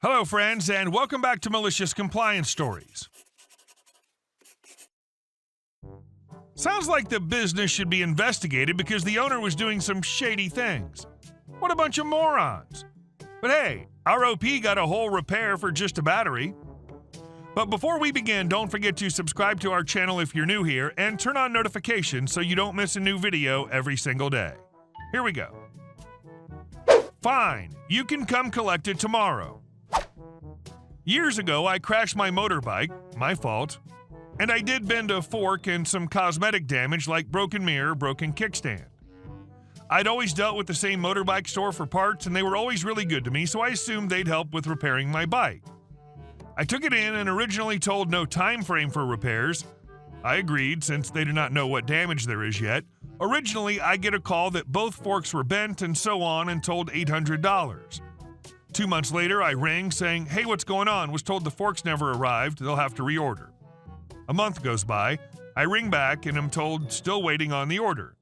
Hello, friends, and welcome back to Malicious Compliance Stories. Sounds like the business should be investigated because the owner was doing some shady things. What a bunch of morons. But hey, our OP got a whole repair for just a battery. But before we begin, don't forget to subscribe to our channel if you're new here and turn on notifications so you don't miss a new video every single day. Here we go. Fine, you can come collect it tomorrow. Years ago, I crashed my motorbike, my fault, and I did bend a fork and some cosmetic damage like broken mirror, broken kickstand. I'd always dealt with the same motorbike store for parts and they were always really good to me, so I assumed they'd help with repairing my bike. I took it in and originally told no time frame for repairs. I agreed since they did not know what damage there is yet. Originally, I get a call that both forks were bent and so on and told $800. 2 months later, I ring saying, hey, what's going on? Was told the forks never arrived, they'll have to reorder. A month goes by, I ring back and am told still waiting on the order.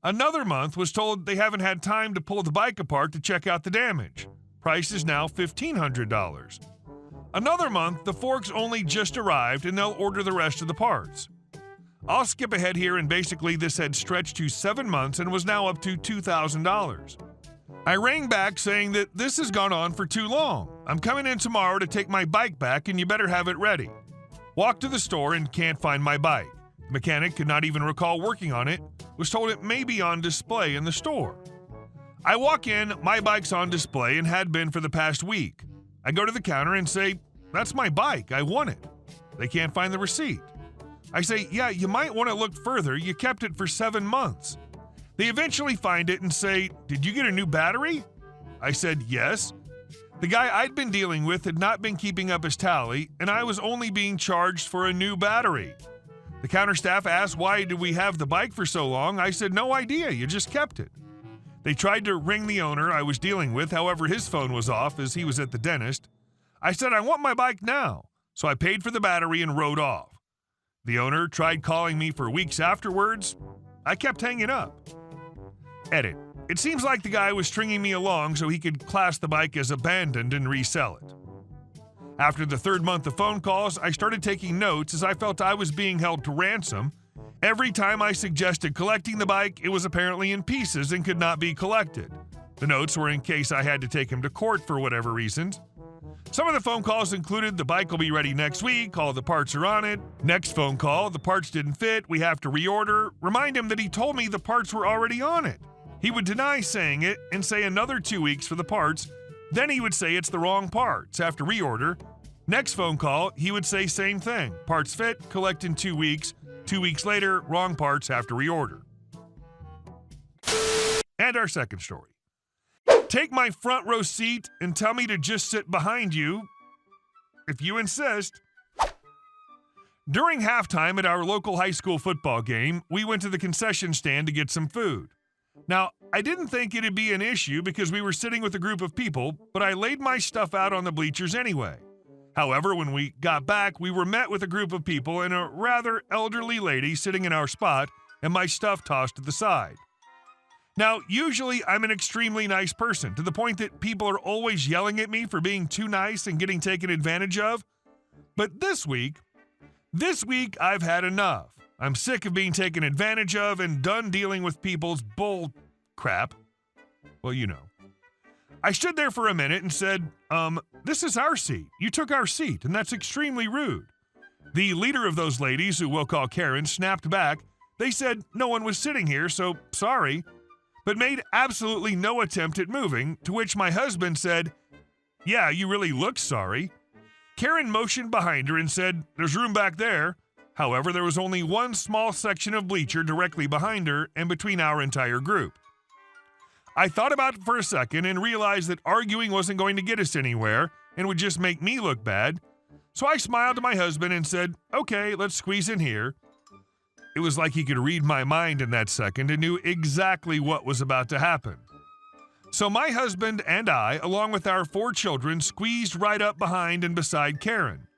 Another month was told they haven't had time to pull the bike apart to check out the damage. Price is now $1,500. Another month, the forks only just arrived and they'll order the rest of the parts. I'll skip ahead here and basically this had stretched to 7 months and was now up to $2,000. I rang back saying that this has gone on for too long. I'm coming in tomorrow to take my bike back and you better have it ready. Walked to the store and can't find my bike. The mechanic could not even recall working on it, was told it may be on display in the store. I walk in, my bike's on display and had been for the past week. I go to the counter and say, that's my bike, I won it. They can't find the receipt. I say, yeah, you might want to look further, you kept it for 7 months. They eventually find it and say, did you get a new battery? I said, yes. The guy I'd been dealing with had not been keeping up his tally, and I was only being charged for a new battery. The counter staff asked, why did we have the bike for so long? I said, no idea, you just kept it. They tried to ring the owner I was dealing with, however his phone was off as he was at the dentist. I said, I want my bike now, so I paid for the battery and rode off. The owner tried calling me for weeks afterwards. I kept hanging up. Edit. It seems like the guy was stringing me along so he could class the bike as abandoned and resell it. After the 3rd month of phone calls, I started taking notes as I felt I was being held to ransom. Every time I suggested collecting the bike, it was apparently in pieces and could not be collected. The notes were in case I had to take him to court for whatever reasons. Some of the phone calls included, the bike will be ready next week, all the parts are on it. Next phone call, the parts didn't fit, we have to reorder. Remind him that he told me the parts were already on it. He would deny saying it and say another 2 weeks for the parts. Then he would say it's the wrong parts, have to reorder. Next phone call, he would say same thing. Parts fit, collect in 2 weeks. 2 weeks later, wrong parts, have to reorder. And our second story. Take my front row seat and tell me to just sit behind you, if you insist. During halftime at our local high school football game, we went to the concession stand to get some food. Now, I didn't think it'd be an issue because we were sitting with a group of people, but I laid my stuff out on the bleachers anyway. However, when we got back, we were met with a group of people and a rather elderly lady sitting in our spot and my stuff tossed to the side. Now, usually I'm an extremely nice person, to the point that people are always yelling at me for being too nice and getting taken advantage of. But this week I've had enough. I'm sick of being taken advantage of and done dealing with people's bull crap. Well, you know. I stood there for a minute and said, this is our seat. You took our seat, and that's extremely rude. The leader of those ladies, who we'll call Karen, snapped back. They said no one was sitting here, so sorry, but made absolutely no attempt at moving, to which my husband said, yeah, you really look sorry. Karen motioned behind her and said, there's room back there. However, there was only one small section of bleacher directly behind her and between our entire group. I thought about it for a second and realized that arguing wasn't going to get us anywhere and would just make me look bad. So I smiled to my husband and said, okay, let's squeeze in here. It was like he could read my mind in that second and knew exactly what was about to happen. So my husband and I, along with our 4 children, squeezed right up behind and beside Karen.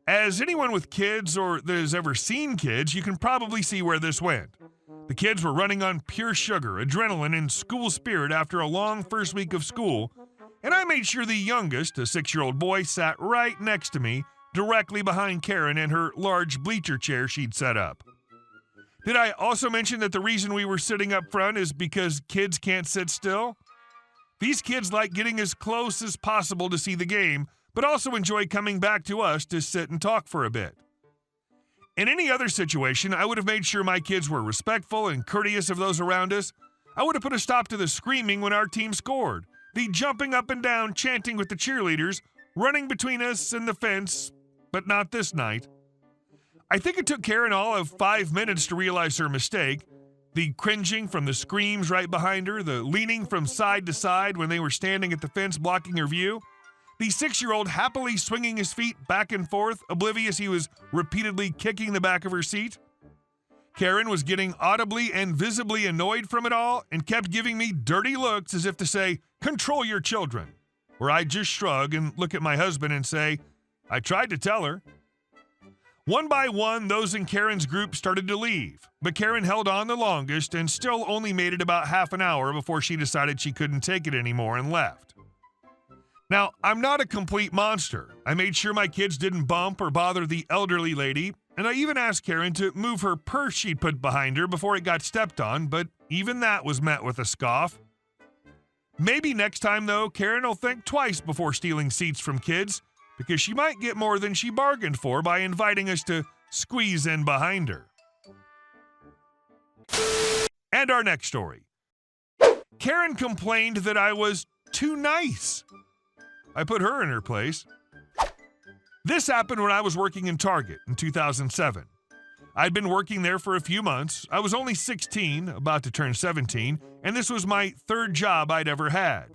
As anyone with kids or that has ever seen kids, you can probably see where this went. The kids were running on pure sugar, adrenaline, and school spirit after a long first week of school, and I made sure the youngest, a 6-year-old boy, sat right next to me, directly behind Karen in her large bleacher chair she'd set up. Did I also mention that the reason we were sitting up front is because kids can't sit still? These kids like getting as close as possible to see the game, but also enjoy coming back to us to sit and talk for a bit. In any other situation, I would have made sure my kids were respectful and courteous of those around us. I would have put a stop to the screaming when our team scored, the jumping up and down, chanting with the cheerleaders, running between us and the fence, but not this night. I think it took Karen all of 5 minutes to realize her mistake. The cringing from the screams right behind her, the leaning from side to side when they were standing at the fence blocking her view, the 6-year-old happily swinging his feet back and forth, oblivious he was repeatedly kicking the back of her seat. Karen was getting audibly and visibly annoyed from it all and kept giving me dirty looks as if to say, "Control your children," where I'd just shrug and look at my husband and say, "I tried to tell her." One by one, those in Karen's group started to leave, but Karen held on the longest and still only made it about half an hour before she decided she couldn't take it anymore and left. Now, I'm not a complete monster. I made sure my kids didn't bump or bother the elderly lady, and I even asked Karen to move her purse she'd put behind her before it got stepped on, but even that was met with a scoff. Maybe next time, though, Karen will think twice before stealing seats from kids, because she might get more than she bargained for by inviting us to squeeze in behind her. And our next story. Karen complained that I was too nice. I put her in her place. This happened when I was working in Target in 2007. I'd been working there for a few months. I was only 16, about to turn 17, and this was my third job I'd ever had.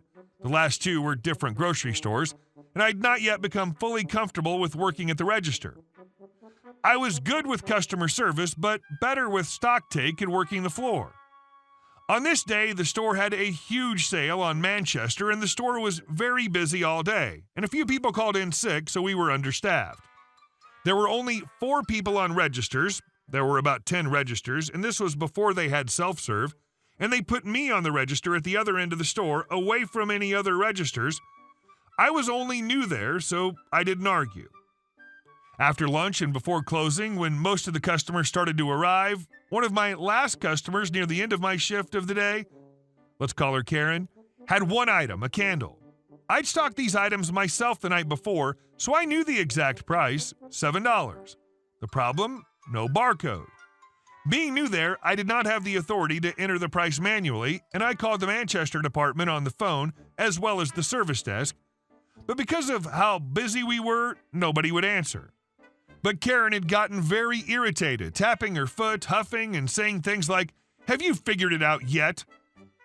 The last two were different grocery stores, and I'd not yet become fully comfortable with working at the register. I was good with customer service, but better with stock take and working the floor. On this day, the store had a huge sale on Manchester, and the store was very busy all day, and a few people called in sick, so we were understaffed. There were only 4 people on registers. There were about 10 registers, and this was before they had self-serve, and they put me on the register at the other end of the store, away from any other registers. I was only new there, so I didn't argue. After lunch and before closing, when most of the customers started to arrive, one of my last customers near the end of my shift of the day, let's call her Karen, had one item, a candle. I'd stocked these items myself the night before, so I knew the exact price, $7. The problem? No barcode. Being new there, I did not have the authority to enter the price manually, and I called the Manchester department on the phone, as well as the service desk. But because of how busy we were, nobody would answer. But Karen had gotten very irritated, tapping her foot, huffing, and saying things like, "Have you figured it out yet?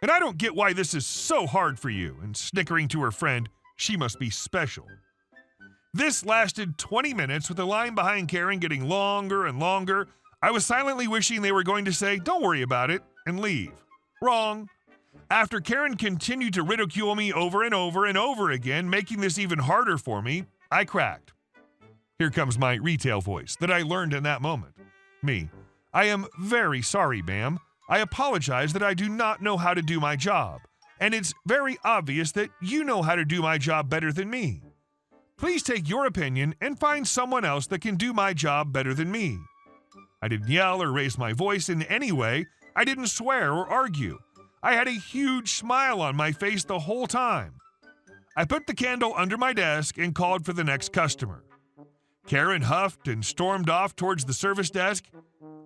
And I don't get why this is so hard for you," and snickering to her friend, "She must be special." This lasted 20 minutes, with the line behind Karen getting longer and longer. I was silently wishing they were going to say, "Don't worry about it," and leave. Wrong. After Karen continued to ridicule me over and over and over again, making this even harder for me, I cracked. Here comes my retail voice that I learned in that moment. Me. "I am very sorry, ma'am. I apologize that I do not know how to do my job, and it's very obvious that you know how to do my job better than me. Please take your opinion and find someone else that can do my job better than me." I didn't yell or raise my voice in any way. I didn't swear or argue. I had a huge smile on my face the whole time. I put the candle under my desk and called for the next customer. Karen huffed and stormed off towards the service desk.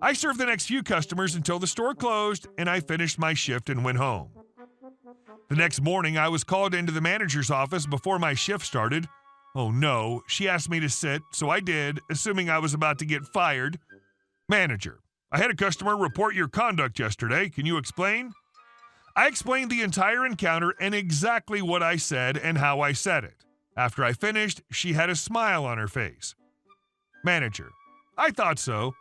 I served the next few customers until the store closed, and I finished my shift and went home. The next morning, I was called into the manager's office before my shift started. Oh no, she asked me to sit, so I did, assuming I was about to get fired. "Manager, I had a customer report your conduct yesterday. Can you explain?" I explained the entire encounter and exactly what I said and how I said it. After I finished, she had a smile on her face. Manager: "I thought so.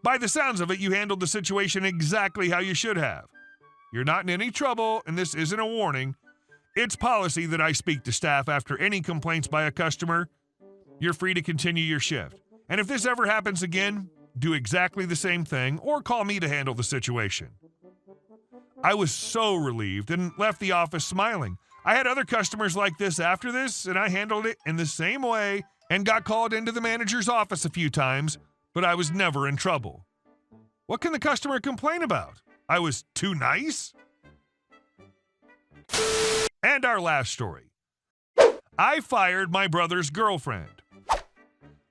By the sounds of it, you handled the situation exactly how you should have. You're not in any trouble, and this isn't a warning. It's policy that I speak to staff after any complaints by a customer. You're free to continue your shift. And if this ever happens again, do exactly the same thing or call me to handle the situation." I was so relieved and left the office smiling. I had other customers like this after this, and I handled it in the same way and got called into the manager's office a few times, but I was never in trouble. What can the customer complain about? I was too nice? And our last story. I fired my brother's girlfriend.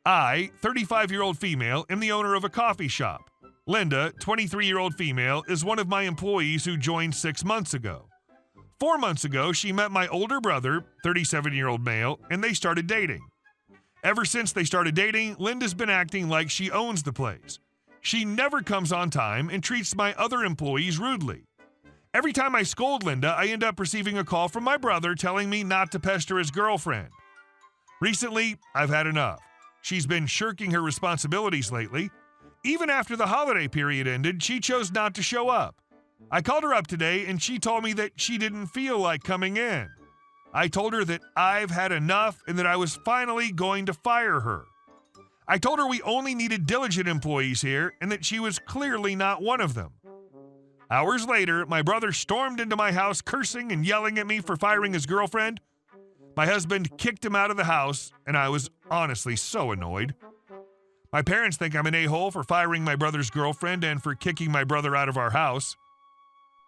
I, 35-year-old female, am the owner of a coffee shop. Linda, 23-year-old female, is one of my employees who joined 6 months ago. 4 months ago, she met my older brother, 37-year-old male, and they started dating. Ever since they started dating, Linda's been acting like she owns the place. She never comes on time and treats my other employees rudely. Every time I scold Linda, I end up receiving a call from my brother telling me not to pester his girlfriend. Recently, I've had enough. She's been shirking her responsibilities lately. Even after the holiday period ended, she chose not to show up. I called her up today and she told me that she didn't feel like coming in. I told her that I've had enough and that I was finally going to fire her. I told her we only needed diligent employees here and that she was clearly not one of them. Hours later, my brother stormed into my house cursing and yelling at me for firing his girlfriend. My husband kicked him out of the house, and I was honestly so annoyed. My parents think I'm an a-hole for firing my brother's girlfriend and for kicking my brother out of our house.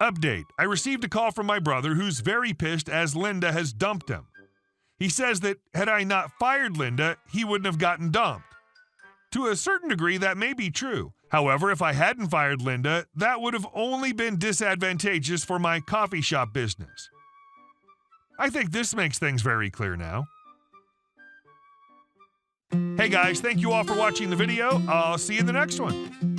Update: I received a call from my brother who's very pissed as Linda has dumped him. He says that had I not fired Linda, he wouldn't have gotten dumped. To a certain degree, that may be true. However, if I hadn't fired Linda, that would have only been disadvantageous for my coffee shop business. I think this makes things very clear now. Hey guys, thank you all for watching the video. I'll see you in the next one.